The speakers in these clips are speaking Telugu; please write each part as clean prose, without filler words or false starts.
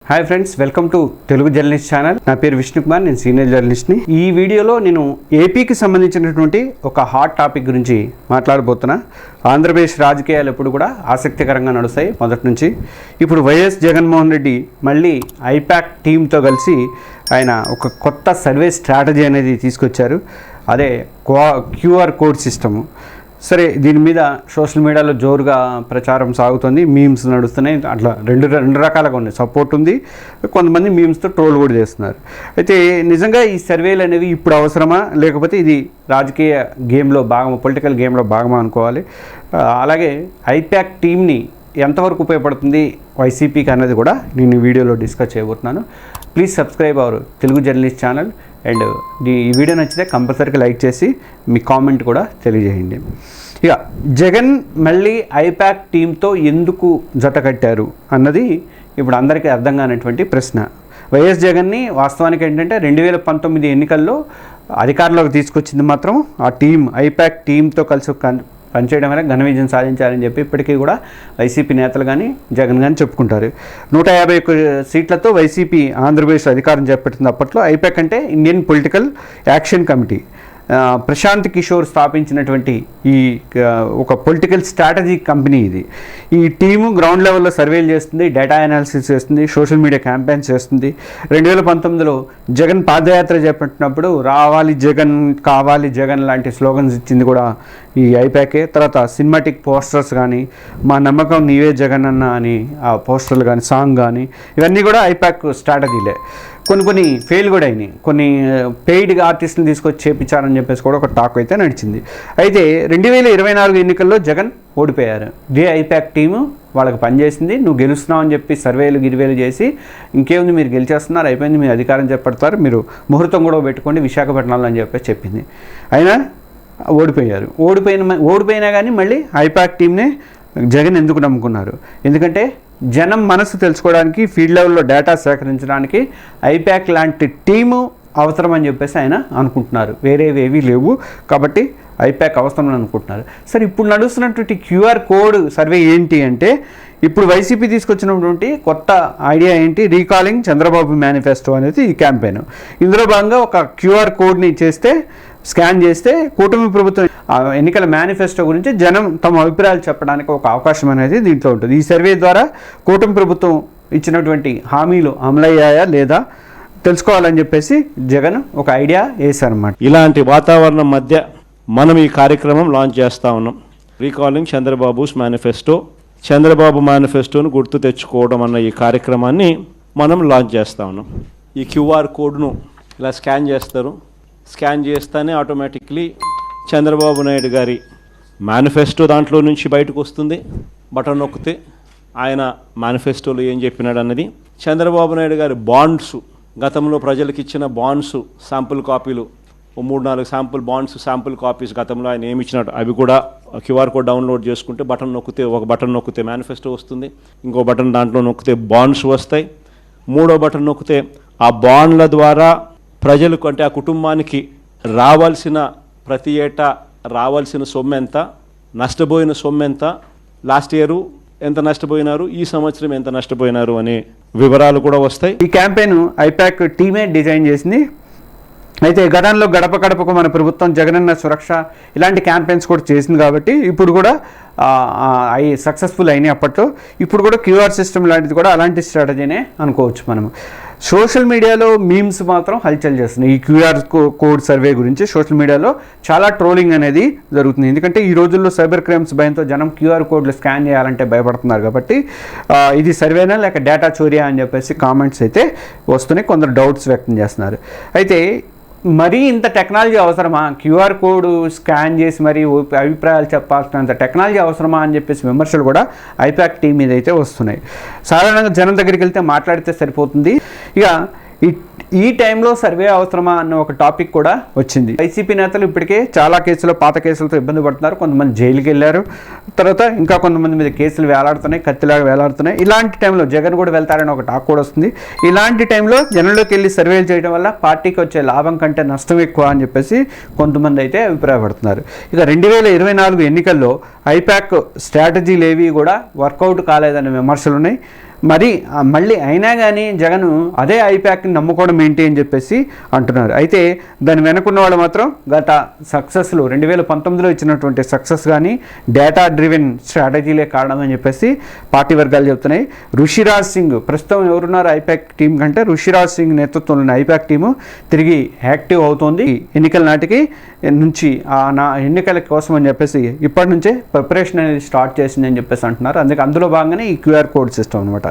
Hi friends, welcome to Telugu journalist channel. నా పేరు విష్ణు కుమార్, నేను సీనియర్ జర్నలిస్ట్ని. ఈ వీడియోలో నేను ఏపీకి సంబంధించినటువంటి ఒక హాట్ టాపిక్ గురించి మాట్లాడబోతున్నా. ఆంధ్రప్రదేశ్ రాజకీయాలు ఎప్పుడు కూడా ఆసక్తికరంగా నడుస్తాయి మొదటి నుంచి. ఇప్పుడు వైఎస్ జగన్మోహన్ రెడ్డి మళ్ళీ ఐపాక్ టీంతో కలిసి ఆయన ఒక కొత్త సర్వే స్ట్రాటజీ అనేది తీసుకొచ్చారు. అదే క్యూఆర్ కోడ్ సిస్టము. సరే, దీని మీద సోషల్ మీడియాలో జోరుగా ప్రచారం సాగుతుంది, మీమ్స్ నడుస్తున్నాయి. అట్లా రెండు రకాలుగా ఉన్నాయి. సపోర్ట్ ఉంది, కొంతమంది మీమ్స్తో ట్రోల్ కూడా చేస్తున్నారు. అయితే నిజంగా ఈ సర్వేలు అనేవి ఇప్పుడు అవసరమా, లేకపోతే ఇది రాజకీయ గేమ్లో భాగం, పొలిటికల్ గేమ్లో భాగమా అనుకోవాలి. అలాగే ఐపాక్ టీమ్ని ఎంతవరకు ఉపయోగపడుతుంది వైసీపీకి అన్నది కూడా నేను ఈ వీడియోలో డిస్కస్ చేయబోతున్నాను. Please subscribe our Telugu journalist channel. And ఈ వీడియో నచ్చితే కంపల్సరీగా లైక్ చేసి మీ కామెంట్ కూడా తెలియజేయండి. ఇక జగన్ మళ్ళీ ఐపాక్ టీంతో ఎందుకు జత కట్టారు అన్నది ఇప్పుడు అందరికీ అర్థం కానటువంటి ప్రశ్న. వైఎస్ జగన్ని వాస్తవానికి ఏంటంటే 2019 ఎన్నికల్లో అధికారంలోకి తీసుకొచ్చింది మాత్రం ఆ టీం, ఐపాక్ టీంతో కలిసి పనిచేయడం వల్ల ఘన విజయం సాధించారని చెప్పి ఇప్పటికీ కూడా వైసీపీ నేతలు కానీ జగన్ కానీ చెప్పుకుంటారు. 151 సీట్లతో వైసీపీ ఆంధ్రప్రదేశ్ అధికారం చేపట్టింది. అప్పట్లో ఐపాక్ అంటే Indian political action committee, Prashant Kishor స్థాపించినటువంటి ఈ ఒక పొలిటికల్ స్ట్రాటజీ కంపెనీ ఇది. ఈ టీము గ్రౌండ్ లెవెల్లో సర్వేలు చేస్తుంది, డేటా అనాలిసిస్ చేస్తుంది, సోషల్ మీడియా క్యాంపెయిన్స్ చేస్తుంది. 2019లో జగన్ పాదయాత్ర చేపట్టినప్పుడు రావాలి జగన్, కావాలి జగన్ లాంటి స్లోగన్స్ ఇచ్చింది కూడా ఈ ఐపాకే. తర్వాత సినిమాటిక్ పోస్టర్స్ కానీ, మా నమ్మకం నీవే జగన్ అన్న అని ఆ పోస్టర్లు కానీ, సాంగ్ కానీ, ఇవన్నీ కూడా ఐపాక్ స్ట్రాటజీలే. కొన్ని ఫెయిల్ కూడా అయినాయి. కొన్ని పెయిడ్గా ఆర్టిస్టులు తీసుకొచ్చి చేపించారని చెప్పేసి కూడా ఒక టాక్ అయితే నడిచింది. అయితే 2024 ఎన్నికల్లో జగన్ ఓడిపోయారు. ఇదే ఐపాక్ టీము వాళ్ళకి పనిచేసింది. నువ్వు గెలుస్తున్నావు అని చెప్పి సర్వేలు గిరివేలు చేసి ఇంకేముంది మీరు గెలిచేస్తున్నారు, అయిపోయింది, మీరు అధికారం చేపడతారు, మీరు ముహూర్తం కూడా పెట్టుకోండి విశాఖపట్నంలో అని చెప్పేసి చెప్పింది. అయినా ఓడిపోయారు. ఓడిపోయినా కానీ మళ్ళీ ఐపాక్ టీంనే జగన్ ఎందుకు నమ్ముకున్నారు? ఎందుకంటే జనం మనసు తెలుసుకోవడానికి, ఫీల్డ్ లెవెల్లో డేటా సేకరించడానికి ఐపాక్ లాంటి టీము అవసరం అని చెప్పేసి ఆయన అనుకుంటున్నారు. వేరేవేవీ లేవు కాబట్టి ఐపాక్ అవసరం అనుకుంటున్నారు. సరే, ఇప్పుడు నడుస్తున్నటువంటి క్యూఆర్ కోడ్ సర్వే ఏంటి అంటే, ఇప్పుడు వైసీపీ తీసుకొచ్చినటువంటి కొత్త ఐడియా ఏంటి, రీకాలింగ్ చంద్రబాబు మేనిఫెస్టో అనేది ఈ క్యాంపెయిన్. ఇందులో భాగంగా ఒక క్యూఆర్ కోడ్ని స్కాన్ చేస్తే కూటమి ప్రభుత్వం ఎన్నికల మేనిఫెస్టో గురించి జనం తమ అభిప్రాయాలు చెప్పడానికి ఒక అవకాశం అనేది దీంట్లో ఉంటుంది. ఈ సర్వే ద్వారా కూటమి ప్రభుత్వం ఇచ్చినటువంటి హామీలు అమలయ్యాయా లేదా తెలుసుకోవాలని చెప్పేసి జగన్ ఒక ఐడియా వేశారన్నమాట. ఇలాంటి వాతావరణం మధ్య మనం ఈ కార్యక్రమం లాంచ్ చేస్తూ ఉన్నాం. రీకాలింగ్ చంద్రబాబుస్ మేనిఫెస్టో, చంద్రబాబు మేనిఫెస్టోను గుర్తు తెచ్చుకోవడం అన్న ఈ కార్యక్రమాన్ని మనం లాంచ్ చేస్తూ ఉన్నాం. ఈ క్యూఆర్ కోడ్ను ఇలా స్కాన్ చేస్తారు. స్కాన్ చేస్తేనే ఆటోమేటిక్లీ చంద్రబాబు నాయుడు గారి మేనిఫెస్టో దాంట్లో నుంచి బయటకు వస్తుంది. బటన్ నొక్కితే ఆయన మేనిఫెస్టోలో ఏం చెప్పినాడు అన్నది. చంద్రబాబు నాయుడు గారి బాండ్స్, గతంలో ప్రజలకు ఇచ్చిన బాండ్స్ శాంపుల్ కాపీలు, 3-4 శాంపుల్ కాపీస్ గతంలో ఆయన ఏమి ఇచ్చినట్టు అవి కూడా క్యూఆర్ కోడ్ డౌన్లోడ్ చేసుకుంటే ఒక బటన్ నొక్కితే మేనిఫెస్టో వస్తుంది, ఇంకో బటన్ దాంట్లో నొక్కితే బాండ్స్ వస్తాయి, మూడో బటన్ నొక్కితే ఆ బాండ్ల ద్వారా ప్రజలకు, అంటే ఆ కుటుంబానికి ప్రతి ఏటా రావాల్సిన సొమ్ము ఎంత, నష్టపోయిన సొమ్ము ఎంత, లాస్ట్ ఇయర్ ఎంత నష్టపోయినారు, ఈ సంవత్సరం ఎంత నష్టపోయినారు అనే వివరాలు కూడా వస్తాయి. ఈ క్యాంపెయిన్ ఐపాక్ టీమే డిజైన్ చేసింది. అయితే గతంలో గడప గడపకు మన ప్రభుత్వం, జగనన్న సురక్ష ఇలాంటి క్యాంపెయిన్స్ కూడా చేసింది కాబట్టి ఇప్పుడు కూడా అవి సక్సెస్ఫుల్ అయినాయి అప్పట్లో. ఇప్పుడు కూడా క్యూఆర్ సిస్టమ్ లాంటిది కూడా అలాంటి స్ట్రాటజీనే అనుకోవచ్చు మనం. సోషల్ మీడియాలో మీమ్స్ మాత్రం హల్చల్ చేస్తున్నాయి. ఈ క్యూఆర్ కోడ్ సర్వే గురించి సోషల్ మీడియాలో చాలా ట్రోలింగ్ అనేది జరుగుతుంది. ఎందుకంటే ఈ రోజుల్లో సైబర్ క్రైమ్స్ భయంతో జనం క్యూఆర్ కోడ్లు స్కాన్ చేయాలంటే భయపడుతున్నారు కాబట్టి ఇది సర్వేనా లేక డేటా చోరియా అని చెప్పేసి కామెంట్స్ అయితే వస్తున్నాయి. కొందరు డౌట్స్ వ్యక్తం చేస్తున్నారు. అయితే మరీ ఇంత టెక్నాలజీ అవసరమా, క్యూఆర్ కోడ్ స్కాన్ చేసి మరీ అభిప్రాయాలు చెప్పాల్సినంత టెక్నాలజీ అవసరమా అని చెప్పేసి విమర్శలు కూడా ఐపాక్ టీం మీద అయితే వస్తున్నాయి. సాధారణంగా జనం దగ్గరికి వెళ్తే మాట్లాడితే సరిపోతుంది. ఇక ఈ టైంలో సర్వే అవసరమా అన్న ఒక టాపిక్ కూడా వచ్చింది. వైసీపీ నేతలు ఇప్పటికే చాలా కేసులు, పాత కేసులతో ఇబ్బంది పడుతున్నారు. కొంతమంది జైలుకి వెళ్ళారు. తర్వాత ఇంకా కొంతమంది మీద కేసులు వేలాడుతున్నాయి, కత్తిలాగా వేలాడుతున్నాయి. ఇలాంటి టైంలో జగన్ కూడా వెళ్తారని ఒక టాక్ కూడా వస్తుంది. ఇలాంటి టైంలో జనంలోకి వెళ్ళి సర్వేలు చేయడం వల్ల పార్టీకి వచ్చే లాభం కంటే నష్టం ఎక్కువ అని చెప్పేసి కొంతమంది అయితే అభిప్రాయపడుతున్నారు. ఇక 2024 ఎన్నికల్లో ఐపాక్ స్ట్రాటజీలు ఏవి కూడా వర్కౌట్ కాలేదనే విమర్శలు ఉన్నాయి. మరి మళ్ళీ అయినా కానీ జగన్ అదే ఐప్యాక్ని నమ్ముకోవడం ఏంటి అని చెప్పేసి అంటున్నారు. అయితే దాని వెనుకున్న వాళ్ళు మాత్రం గత సక్సెస్లు 2019లో ఇచ్చినటువంటి సక్సెస్ కానీ డేటా డ్రివెన్ స్ట్రాటజీలే కారణం అని చెప్పేసి పార్టీ వర్గాలు చెప్తున్నాయి. ఋషిరాజ్ సింగ్ ప్రస్తుతం ఎవరున్నారు ఐప్యాక్ టీం కంటే ఋషిరాజ్ సింగ్ నేతృత్వంలోని ఐప్యాక్ టీము తిరిగి యాక్టివ్ అవుతోంది. ఎన్నికల నాటికి నుంచి నా ఎన్నికల కోసం అని చెప్పేసి ఇప్పటి నుంచే ప్రిపరేషన్ అనేది స్టార్ట్ చేసిందని చెప్పేసి అంటున్నారు. అందుకే అందులో భాగంగానే ఈ క్యూఆర్ కోడ్ సిస్టమ్ అనమాట.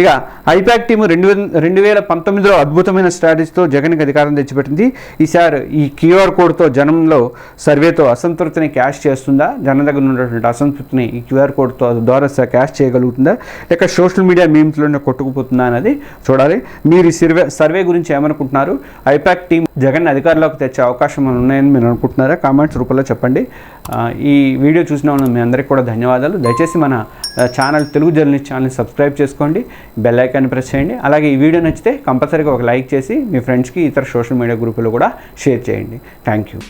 ఇక ఐప్యాక్ టీము 2019లో అద్భుతమైన స్ట్రాటజీతో జగన్కి అధికారం తెచ్చిపెట్టింది. ఈసారి ఈ క్యూఆర్ కోడ్తో జనంలో సర్వేతో అసంతృప్తిని క్యాష్ చేస్తుందా, జనం దగ్గర ఉన్నటువంటి అసంతృప్తిని ఈ క్యూఆర్ కోడ్తో ద్వారా క్యాష్ చేయగలుగుతుందా, లేక సోషల్ మీడియా మీమ్స్లోనే కొట్టుకుపోతుందా అనేది చూడాలి. మీరు ఈ సర్వే గురించి ఏమనుకుంటున్నారు? ఐప్యాక్ టీం జగన్ అధికారంలోకి తెచ్చే అవకాశం ఉన్నాయని మీరు అనుకుంటున్నారా? కామెంట్స్ రూపంలో చెప్పండి. ఈ వీడియో చూసిన మీ అందరికీ కూడా ధన్యవాదాలు. దయచేసి మన ఛానల్ తెలుగు జర్నలిస్ట్ ఛానల్ని సబ్స్క్రైబ్ చేసుకోండి, బెల్ ఐకాన్ ప్రెస్ చేయండి. అలాగే ఈ వీడియో నచ్చితే కంపల్సరీగా ఒక లైక్ చేసి మీ ఫ్రెండ్స్కి ఇతర సోషల్ మీడియా గ్రూపుల్లో కూడా షేర్ చేయండి. Thank you.